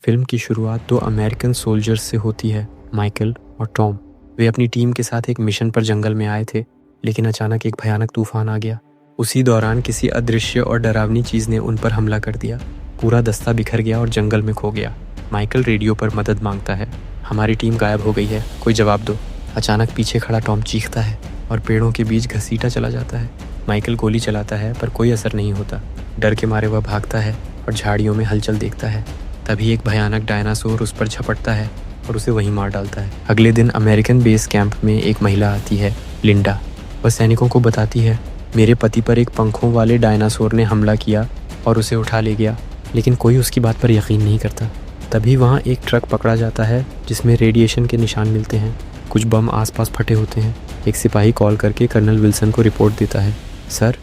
Film की शुरुआत दो अमेरिकन सोल्जर्स से होती है, माइकल और टॉम। वे अपनी टीम के साथ एक मिशन पर जंगल में आए थे, लेकिन अचानक एक भयानक तूफान आ गया। उसी दौरान किसी अदृश्य और डरावनी चीज़ ने उन पर हमला कर दिया। पूरा दस्ता बिखर गया और जंगल में खो गया। माइकल रेडियो पर मदद मांगता है। हमारी टीम गायब हो गई है, कोई जवाब दो। अचानक पीछे खड़ा टॉम चीखता है और पेड़ों के बीच घसीटा चला जाता है। माइकल गोली चलाता है पर कोई असर नहीं होता। डर के मारे वह भागता है और झाड़ियों में हलचल देखता है। तभी एक भयानक डायनासोर उस पर झपटता है और उसे वहीं मार डालता है। अगले दिन अमेरिकन बेस कैंप में एक महिला आती है, लिंडा। वह सैनिकों को बताती है, मेरे पति पर एक पंखों वाले डायनासोर ने हमला किया और उसे उठा ले गया, लेकिन कोई उसकी बात पर यकीन नहीं करता। तभी वहाँ एक ट्रक पकड़ा जाता है जिसमें रेडिएशन के निशान मिलते हैं। कुछ बम आसपास फटे होते हैं। एक सिपाही कॉल करके कर्नल विल्सन को रिपोर्ट देता है, सर,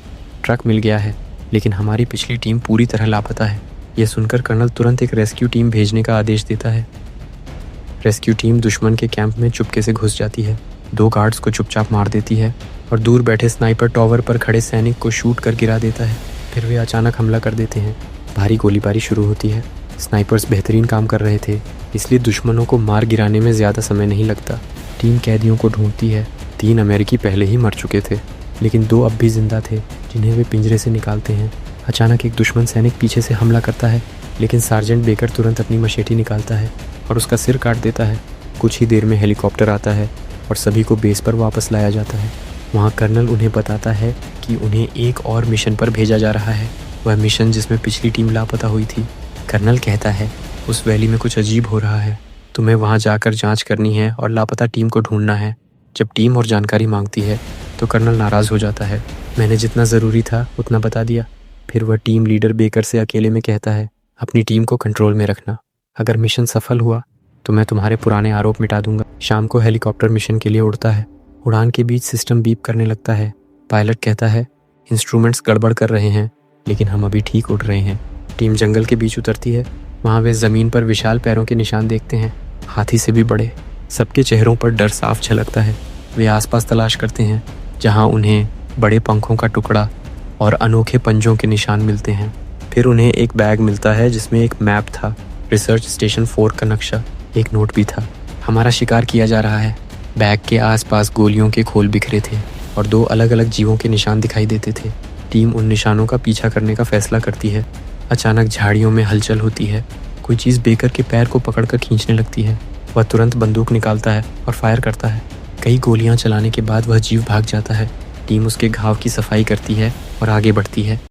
ट्रक मिल गया है, लेकिन हमारी पिछली टीम पूरी तरह लापता है। यह सुनकर कर्नल तुरंत एक रेस्क्यू टीम भेजने का आदेश देता है। रेस्क्यू टीम दुश्मन के कैंप में चुपके से घुस जाती है, 2 गार्ड्स को चुपचाप मार देती है और दूर बैठे स्नाइपर टॉवर पर खड़े सैनिक को शूट कर गिरा देता है। फिर वे अचानक हमला कर देते हैं। भारी गोलीबारी शुरू होती है। स्नाइपर्स बेहतरीन काम कर रहे थे, इसलिए दुश्मनों को मार गिराने में ज़्यादा समय नहीं लगता। टीम कैदियों को ढूंढती है। 3 अमेरिकी पहले ही मर चुके थे, लेकिन 2 अब भी जिंदा थे, जिन्हें वे पिंजरे से निकालते हैं। अचानक एक दुश्मन सैनिक पीछे से हमला करता है, लेकिन सार्जेंट बेकर तुरंत अपनी मशेटी निकालता है और उसका सिर काट देता है। कुछ ही देर में हेलीकॉप्टर आता है और सभी को बेस पर वापस लाया जाता है। वहाँ कर्नल उन्हें बताता है कि उन्हें एक और मिशन पर भेजा जा रहा है, वह मिशन जिसमें पिछली टीम लापता हुई थी। कर्नल कहता है, उस वैली में कुछ अजीब हो रहा है, तुम्हें वहाँ जाकर जाँच करनी है और लापता टीम को ढूंढना है। जब टीम और जानकारी मांगती है तो कर्नल नाराज़ हो जाता है, मैंने जितना ज़रूरी था उतना बता दिया। फिर वह टीम लीडर बेकर से अकेले में कहता है, अपनी टीम को कंट्रोल में रखना, अगर मिशन सफल हुआ तो मैं तुम्हारे पुराने आरोप मिटा दूंगा। शाम को हेलीकॉप्टर मिशन के लिए उड़ता है। उड़ान के बीच सिस्टम बीप करने लगता है। पायलट कहता है, इंस्ट्रूमेंट्स गड़बड़ कर रहे हैं, लेकिन हम अभी ठीक उड़ रहे हैं। टीम जंगल के बीच उतरती है। वहाँ वे ज़मीन पर विशाल पैरों के निशान देखते हैं, हाथी से भी बड़े। सबके चेहरों पर डर साफ झलकता है। वे आसपास तलाश करते हैं, जहाँ उन्हें बड़े पंखों का टुकड़ा और अनोखे पंजों के निशान मिलते हैं। फिर उन्हें एक बैग मिलता है जिसमें एक मैप था, रिसर्च स्टेशन 4 का नक्शा, एक नोट भी था, हमारा शिकार किया जा रहा है। बैग के आसपास गोलियों के खोल बिखरे थे और 2 अलग अलग जीवों के निशान दिखाई देते थे। टीम उन निशानों का पीछा करने का फैसला करती है। अचानक झाड़ियों में हलचल होती है। कोई चीज़ बेकर के पैर को पकड़कर खींचने लगती है। वह तुरंत बंदूक निकालता है और फायर करता है। कई गोलियां चलाने के बाद वह जीव भाग जाता है। टीम उसके घाव की सफाई करती है और आगे बढ़ती है।